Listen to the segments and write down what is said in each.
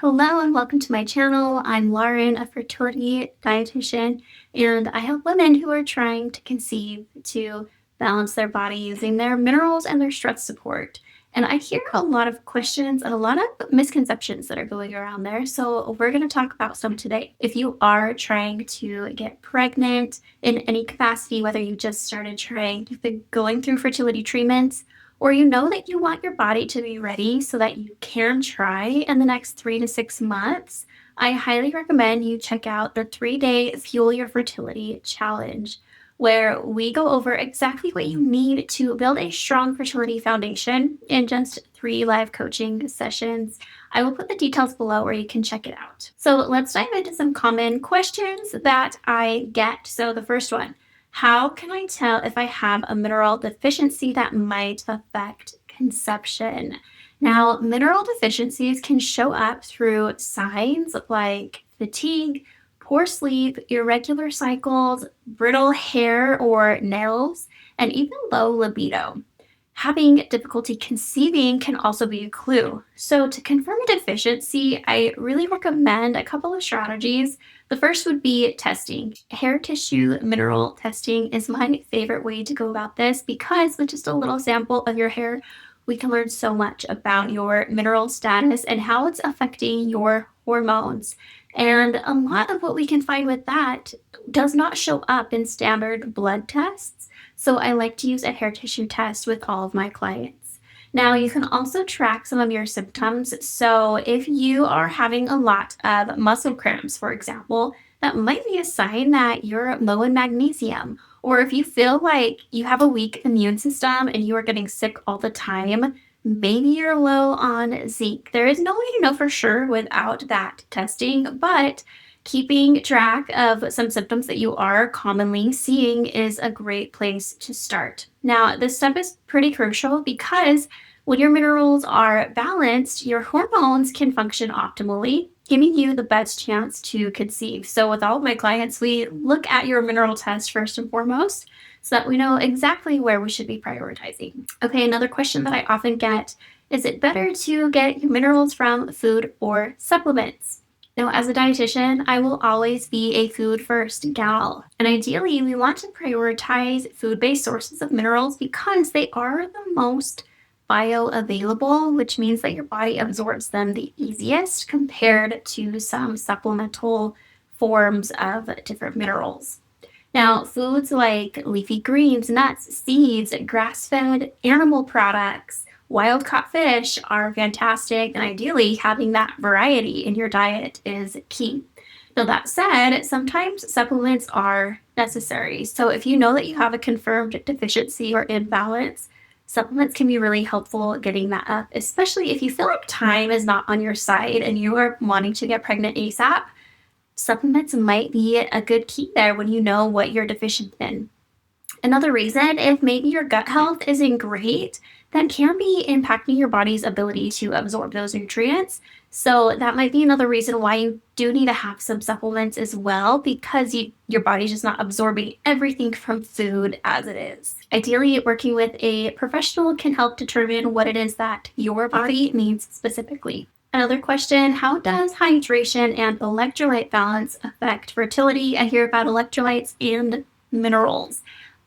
Hello and welcome to my channel. I'm Lauren, a fertility dietitian, and I help women who are trying to conceive to balance their body using their minerals and their stress support. And I hear a lot of questions and a lot of misconceptions that are going around there. So we're going to talk about some today. If you are trying to get pregnant in any capacity, whether you just started going through fertility treatments, or you know that you want your body to be ready so that you can try in the next 3 to 6 months, I highly recommend you check out the 3-day Fuel Your Fertility Challenge, where we go over exactly what you need to build a strong fertility foundation in just 3 live coaching sessions. I will put the details below where you can check it out. So let's dive into some common questions that I get. So the first one: how can I tell if I have a mineral deficiency that might affect conception? Now, mineral deficiencies can show up through signs like fatigue, poor sleep, irregular cycles, brittle hair or nails, and even low libido. Having difficulty conceiving can also be a clue. So, to confirm a deficiency, I really recommend a couple of strategies. The first would be testing. Hair tissue mineral testing is my favorite way to go about this because with just a little sample of your hair, we can learn so much about your mineral status and how it's affecting your hormones. And a lot of what we can find with that does not show up in standard blood tests. So I like to use a hair tissue test with all of my clients. Now, you can also track some of your symptoms. So, if you are having a lot of muscle cramps, for example, that might be a sign that you're low in magnesium. Or if you feel like you have a weak immune system and you are getting sick all the time, maybe you're low on zinc. There is no way to know for sure without that testing, but keeping track of some symptoms that you are commonly seeing is a great place to start. Now, this step is pretty crucial because when your minerals are balanced, your hormones can function optimally, giving you the best chance to conceive. So, with all of my clients, we look at your mineral test first and foremost so that we know exactly where we should be prioritizing. Okay, another question that I often get: is it better to get your minerals from food or supplements? Now, as a dietitian, I will always be a food first gal. And ideally, we want to prioritize food based sources of minerals because they are the most bioavailable, which means that your body absorbs them the easiest compared to some supplemental forms of different minerals. Now, foods like leafy greens, nuts, seeds, grass fed animal products, wild caught fish are fantastic, and ideally, having that variety in your diet is key. Now, that said, sometimes supplements are necessary. So, if you know that you have a confirmed deficiency or imbalance, supplements can be really helpful getting that up, especially if you feel like time is not on your side and you are wanting to get pregnant ASAP. Supplements might be a good key there when you know what you're deficient in. Another reason, if maybe your gut health isn't great, that can be impacting your body's ability to absorb those nutrients. So that might be another reason why you do need to have some supplements as well, because your body's just not absorbing everything from food as it is. Ideally, working with a professional can help determine what it is that your body needs specifically. Another question: how does hydration and electrolyte balance affect fertility? I hear about electrolytes and minerals.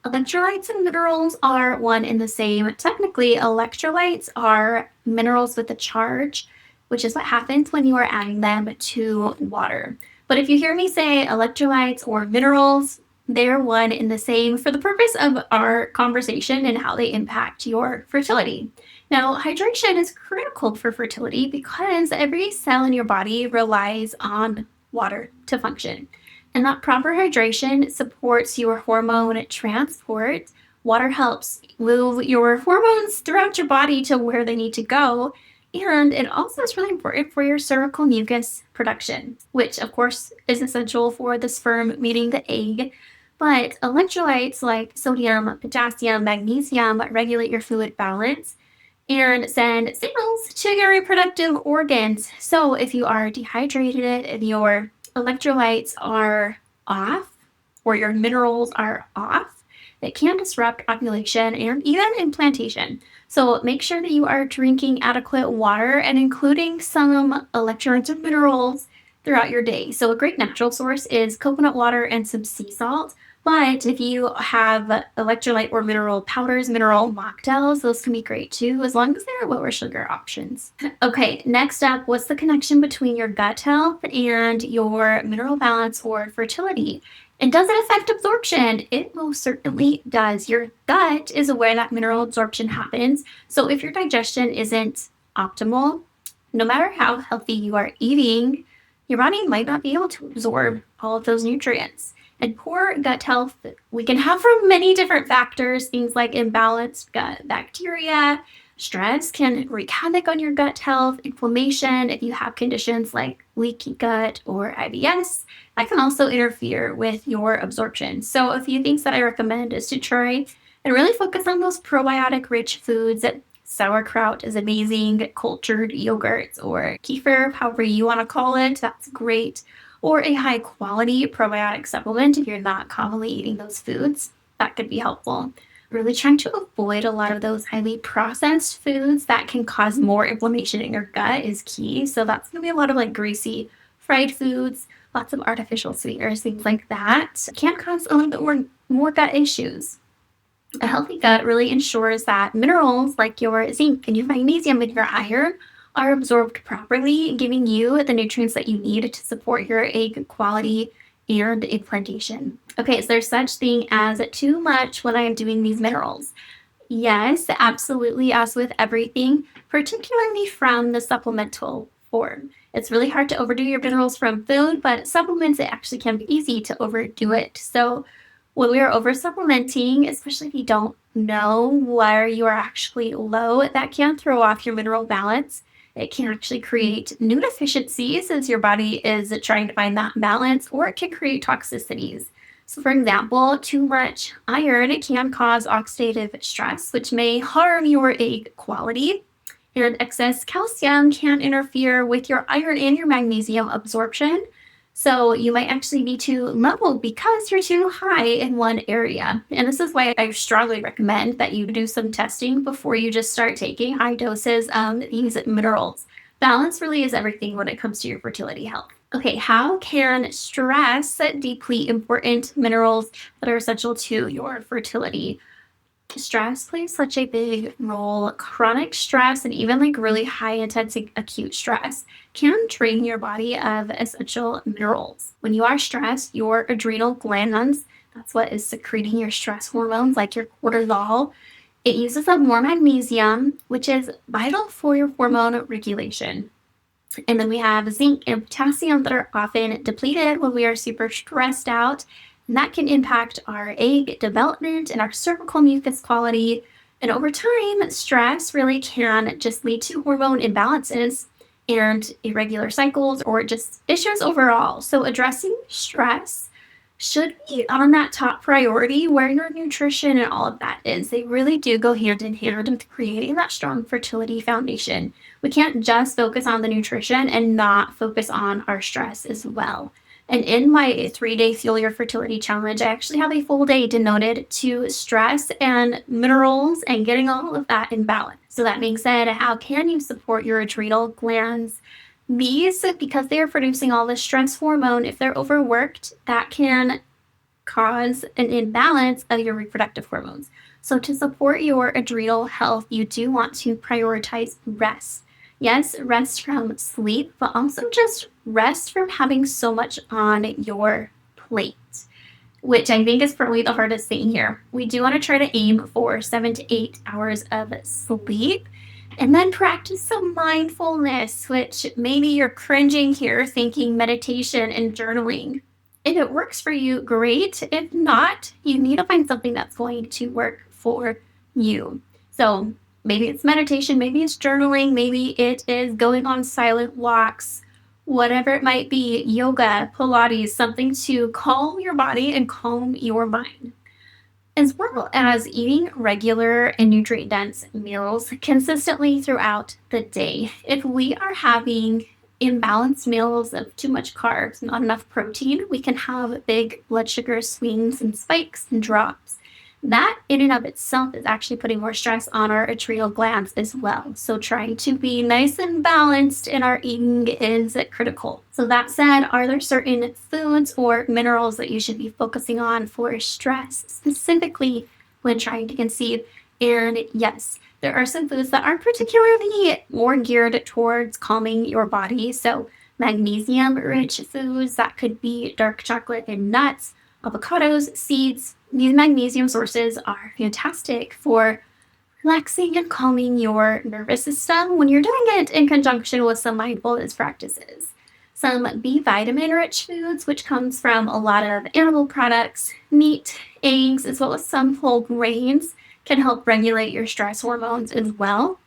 Electrolytes and minerals are one and the same. Technically, electrolytes are minerals with a charge, which is what happens when you are adding them to water. But if you hear me say electrolytes or minerals, they're one and the same for the purpose of our conversation and how they impact your fertility. Now, hydration is critical for fertility because every cell in your body relies on water to function. And that proper hydration supports your hormone transport. Water helps move your hormones throughout your body to where they need to go. And it also is really important for your cervical mucus production, which of course is essential for the sperm meeting the egg. But electrolytes like sodium, potassium, magnesium regulate your fluid balance and send signals to your reproductive organs. So if you are dehydrated and your electrolytes are off or your minerals are off, that can disrupt ovulation and even implantation. So make sure that you are drinking adequate water and including some electrolytes and minerals throughout your day. So a great natural source is coconut water and some sea salt. But if you have electrolyte or mineral powders, mineral mocktails, those can be great too, as long as they're lower sugar options. Okay, next up, what's the connection between your gut health and your mineral balance or fertility? And does it affect absorption? It most certainly does. Your gut is where that mineral absorption happens. So if your digestion isn't optimal, no matter how healthy you are eating, your body might not be able to absorb all of those nutrients. And poor gut health, we can have from many different factors, things like imbalanced gut bacteria. Stress can wreak havoc on your gut health, inflammation, if you have conditions like leaky gut or IBS, that can also interfere with your absorption. So, a few things that I recommend is to try and really focus on those probiotic rich foods. Sauerkraut is amazing, cultured yogurts or kefir, however you want to call it, that's great. Or a high quality probiotic supplement if you're not commonly eating those foods, that could be helpful. Really trying to avoid a lot of those highly processed foods that can cause more inflammation in your gut is key. So that's going to be a lot of like greasy fried foods, lots of artificial sweeteners, things like that can cause a little bit more gut issues. A healthy gut really ensures that minerals like your zinc and your magnesium and your iron are absorbed properly, giving you the nutrients that you need to support your egg quality and implantation. Okay, is there such thing as too much when I am doing these minerals? Yes, absolutely, as with everything, particularly from the supplemental form. It's really hard to overdo your minerals from food, but supplements, it actually can be easy to overdo it. So when we are over supplementing, especially if you don't know where you are actually low, that can throw off your mineral balance. It can actually create new deficiencies as your body is trying to find that balance, or it can create toxicities. So, for example, too much iron can cause oxidative stress, which may harm your egg quality. And excess calcium can interfere with your iron and your magnesium absorption. So you might actually be too low because you're too high in one area. And this is why I strongly recommend that you do some testing before you just start taking high doses of these minerals. Balance really is everything when it comes to your fertility health. Okay, how can stress deplete important minerals that are essential to your fertility? Stress plays such a big role. Chronic stress and even like really high intensity acute stress can drain your body of essential minerals. When you are stressed, your adrenal glands, that's what is secreting your stress hormones like your cortisol, it uses up more magnesium, which is vital for your hormone regulation. And then we have zinc and potassium that are often depleted when we are super stressed out. And that can impact our egg development and our cervical mucus quality. And over time, stress really can just lead to hormone imbalances and irregular cycles or just issues overall. So, addressing stress should be on that top priority where your nutrition and all of that is. They really do go hand in hand with creating that strong fertility foundation. We can't just focus on the nutrition and not focus on our stress as well. And in my 3-day Fuel Your Fertility Challenge, I actually have a full day devoted to stress and minerals and getting all of that in balance. So that being said, how can you support your adrenal glands? These, because they are producing all this stress hormone, if they're overworked, that can cause an imbalance of your reproductive hormones. So, to support your adrenal health, you do want to prioritize rest. Yes, rest from sleep, but also just rest from having so much on your plate, which I think is probably the hardest thing here. We do want to try to aim for 7 to 8 hours of sleep and then practice some mindfulness, which maybe you're cringing here thinking meditation and journaling. If it works for you, great. If not, you need to find something that's going to work for you. So maybe it's meditation, maybe it's journaling, maybe it is going on silent walks, whatever it might be, yoga, Pilates, something to calm your body and calm your mind, as well as eating regular and nutrient dense meals consistently throughout the day. If we are having imbalanced meals of too much carbs, not enough protein, we can have big blood sugar swings and spikes and drops. That in and of itself is actually putting more stress on our adrenal glands as well. So trying to be nice and balanced in our eating is critical. So that said, are there certain foods or minerals that you should be focusing on for stress, specifically when trying to conceive? And yes, there are some foods that are particularly more geared towards calming your body. So magnesium rich foods, that could be dark chocolate and nuts, avocados, seeds. These magnesium sources are fantastic for relaxing and calming your nervous system when you're doing it in conjunction with some mindfulness practices. Some B vitamin rich foods, which comes from a lot of animal products, meat, eggs, as well as some whole grains, can help regulate your stress hormones as well.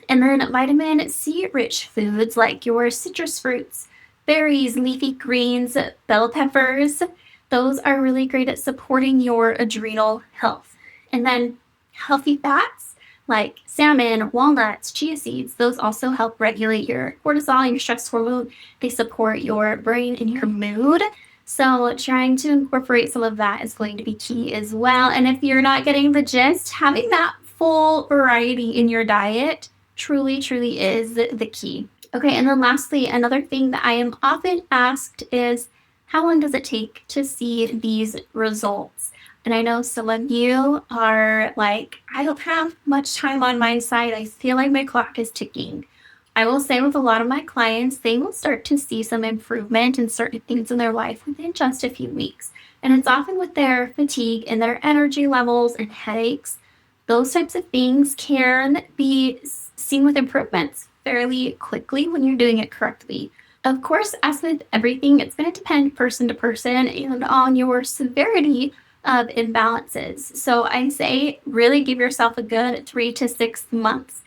And then vitamin C rich foods like your citrus fruits, berries, leafy greens, bell peppers, those are really great at supporting your adrenal health. And then healthy fats like salmon, walnuts, chia seeds, those also help regulate your cortisol, your stress hormone. They support your brain and your mood. So, trying to incorporate some of that is going to be key as well. And if you're not getting the gist, having that full variety in your diet truly, truly is the key. Okay, and then lastly, another thing that I am often asked is how long does it take to see these results? And I know some of you are like, I don't have much time on my side. I feel like my clock is ticking. I will say with a lot of my clients, they will start to see some improvement in certain things in their life within just a few weeks. And it's often with their fatigue and their energy levels and headaches. Those types of things can be seen with improvements fairly quickly when you're doing it correctly. Of course, as with everything, it's going to depend person to person and on your severity of imbalances. So I say really give yourself a good 3 to 6 months.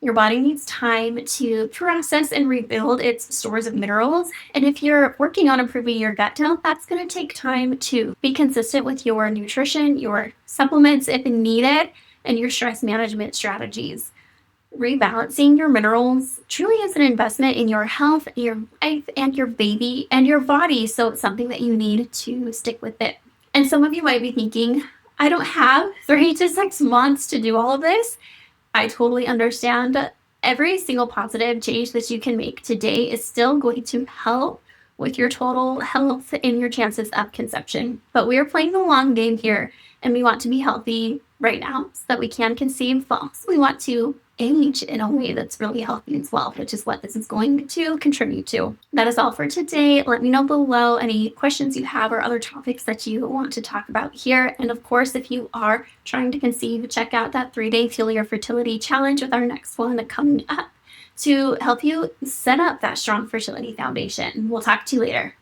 Your body needs time to process and rebuild its stores of minerals. And if you're working on improving your gut health, that's going to take time to be consistent with your nutrition, your supplements if needed, and your stress management strategies. Rebalancing your minerals truly is an investment in your health, your life, and your baby and your body. So it's something that you need to stick with it. And some of you might be thinking, I don't have 3 to 6 months to do all of this. I totally understand. Every single positive change that you can make today is still going to help with your total health and your chances of conception. But we are playing the long game here, and we want to be healthy right now so that we can conceive fall. So we want to age in a way that's really healthy as well, which is what this is going to contribute to. That is all for today. Let me know below any questions you have or other topics that you want to talk about here. And of course, if you are trying to conceive, check out that 3-day Fuel Your Fertility Challenge with our next one coming up to help you set up that strong fertility foundation. We'll talk to you later.